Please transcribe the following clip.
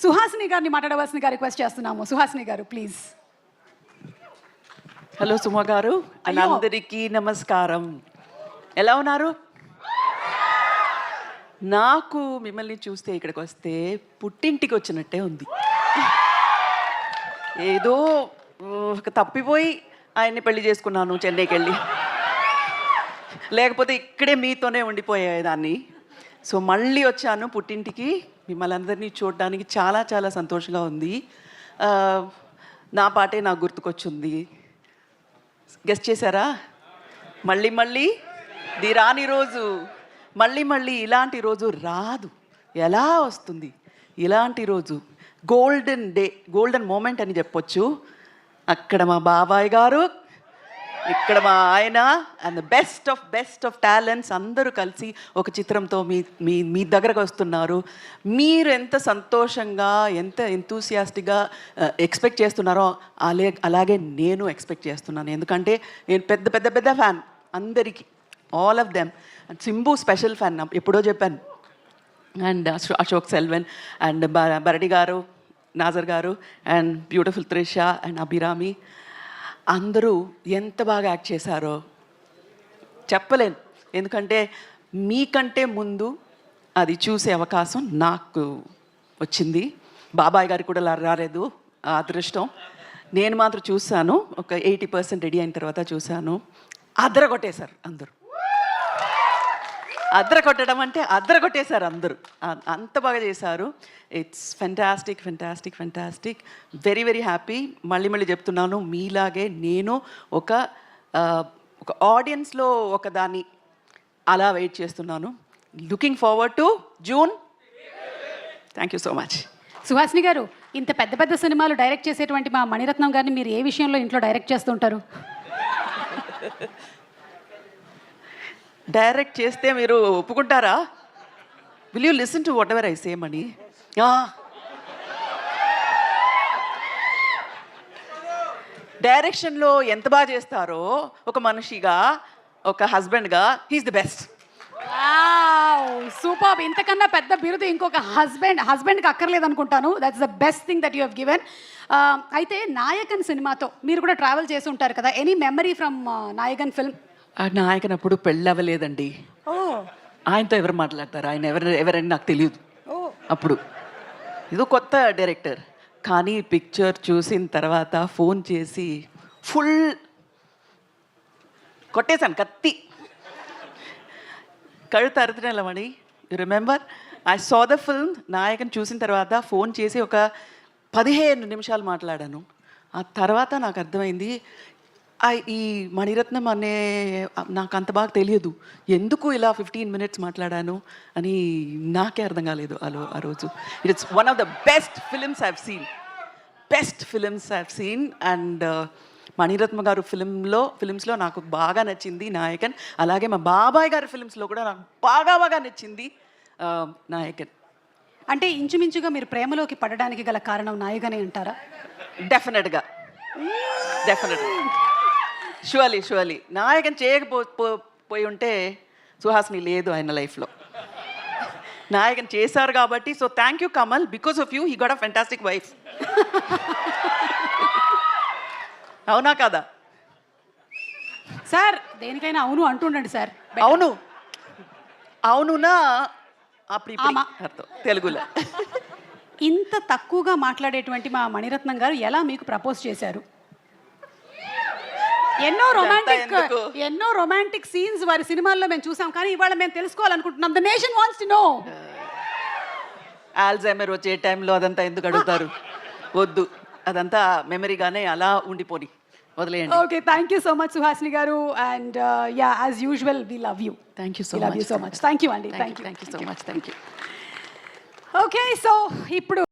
సుహాసిని గారిని మాట్లాడవలసిందిగా రిక్వెస్ట్ చేస్తున్నాము. సుహాసిని గారు ప్లీజ్. హలో సుమ గారు, అందరికీ నమస్కారం. ఎలా ఉన్నారు? నాకు మిమ్మల్ని చూస్తే ఇక్కడికి వస్తే పుట్టింటికి వచ్చినట్టే ఉంది. ఏదో ఒక తప్పిపోయి ఆయన్ని పెళ్లి చేసుకున్నాను చెన్నైకి వెళ్ళి, లేకపోతే ఇక్కడే మీతోనే ఉండిపోయేదాన్ని. సో మళ్ళీ వచ్చాను పుట్టింటికి, మిమ్మల్ని అందరినీ చూడడానికి చాలా చాలా సంతోషంగా ఉంది. నా పాటే నాకు గుర్తుకొచ్చింది. గెస్ట్ చేశారా? మళ్ళీ మళ్ళీ ది రాని రోజు, మళ్ళీ మళ్ళీ ఇలాంటి రోజు రాదు. ఎలా వస్తుంది ఇలాంటి రోజు? గోల్డెన్ డే, గోల్డెన్ మూమెంట్ అని చెప్పొచ్చు. అక్కడ మా బాబాయ్ గారు, ఇక్కడ మా ఆయన, అండ్ బెస్ట్ ఆఫ్ టాలెంట్స్ అందరూ కలిసి ఒక చిత్రంతో మీ దగ్గరకు వస్తున్నారు. మీరు ఎంత సంతోషంగా, ఎంత ఎంతూసియాస్టిక్గా ఎక్స్పెక్ట్ చేస్తున్నారో అలాగే నేను ఎక్స్పెక్ట్ చేస్తున్నాను. ఎందుకంటే నేను పెద్ద ఫ్యాన్ అందరికీ, all of them. And Simbu special fan, ఎప్పుడో చెప్పాను. అండ్ అశోక్ సెల్వన్ అండ్ బరడి గారు, నాజర్ గారు, and beautiful Trisha and Abhirami అందరూ ఎంత బాగా యాక్ట్ చేశారో చెప్పలేను. ఎందుకంటే మీకంటే ముందు అది చూసే అవకాశం నాకు వచ్చింది. బాబాయ్ గారికి కూడా రాలేదు ఆ అదృష్టం. నేను మాత్రం చూశాను, ఒక 80% రెడీ అయిన తర్వాత చూశాను. అదరగొట్టేశారు అందరూ. అదరగొట్టడం అంటే అదరగొట్టేశారు అందరూ, అంత బాగా చేశారు. It's fantastic. Very happy. మళ్ళీ చెప్తున్నాను, మీలాగే నేను ఒక ఆడియన్స్లో ఒకదాన్ని అలా వెయిట్ చేస్తున్నాను. Looking forward to June. Thank you so much. Suhasini గారు, ఇంత పెద్ద సినిమాలు డైరెక్ట్ చేసేటువంటి మా మణిరత్నం గారిని మీరు ఏ విషయంలో ఇంట్లో డైరెక్ట్ చేస్తుంటారు? డైరెక్ట్ చేస్తే మీరు ఒప్పుకుంటారా? Will you listen to whatever I say Mani? డైరెక్షన్లో ఎంత బాగా చేస్తారో ఒక మనిషిగా, ఒక హస్బెండ్గా, హీఈస్ ది బెస్ట్. సూపర్. ఇంతకన్నా పెద్ద బిరుదు ఇంకొక హస్బెండ్కి అక్కర్లేదు అనుకుంటాను. That's the best thing that you have given. అయితే నాయకన్ సినిమాతో మీరు కూడా ట్రావెల్ చేసి ఉంటారు కదా. Any memory from Nayakan film? Nayakan అప్పుడు పెళ్ళి అవ్వలేదండి. ఆయనతో ఎవరు మాట్లాడతారు? ఆయన ఎవరని నాకు తెలియదు అప్పుడు. ఇది కొత్త డైరెక్టర్. కానీ పిక్చర్ చూసిన తర్వాత ఫోన్ చేసి ఫుల్ కొట్టేశాను, కత్తి కழுత అరుతున్నమని. You remember? I saw the film. Nayakan చూసిన తర్వాత ఫోన్ చేసి ఒక 15 నిమిషాలు మాట్లాడాను. ఆ తర్వాత నాకు అర్థమైంది, ఈ మణిరత్నం అనే నాకు అంత బాగా తెలియదు, ఎందుకు ఇలా 15 minutes మాట్లాడాను అని నాకే అర్థం కాలేదు ఆ రోజు. It's one of the best films I've seen. And Mani Ratnam గారు ఫిలిమ్స్లో నాకు బాగా నచ్చింది నాయకన్. అలాగే మా బాబాయ్ గారి ఫిలిమ్స్లో కూడా నాకు బాగా నచ్చింది నాయకన్. అంటే ఇంచుమించుగా మీరు ప్రేమలోకి పడడానికి గల కారణం నాయకనే అంటారా? డెఫినెట్గా. షూర్లీ నాయకన్ చేయకపోయి ఉంటే సుహాసిని లేదు ఆయన లైఫ్లో. నాయకన్ చేశారు కాబట్టి. So thank you Kamal, because of you he got a fantastic wife. అవునా కదా సార్? దేనికైనా అవును అంటుండండి సార్. అవునునా అర్థం తెలుగులో. ఇంత తక్కువగా మాట్లాడేటువంటి మా మణిరత్నం గారు ఎలా మీకు ప్రపోజ్ చేశారు? ఎన్నో రొమాంటిక్ సీన్స్ వారి సినిమాల్లో మేము చూసాం, కానీ ఇవాళ మేము తెలుసుకోవాలనుకుంటున్నాం. The nation wants to know. Alzheimer వచ్చే టైంలో అదంతా ఎందుకు అడుగుతారు? వద్దు, అదంతా మెమరీగానే అలా ఉండిపోని వదిలేయండి. Okay, thank you so much Suhasini garu. And yeah, as usual we love you. Thank you so much. Thank you అండి. Thank you so much. Okay, so ఇప్పుడు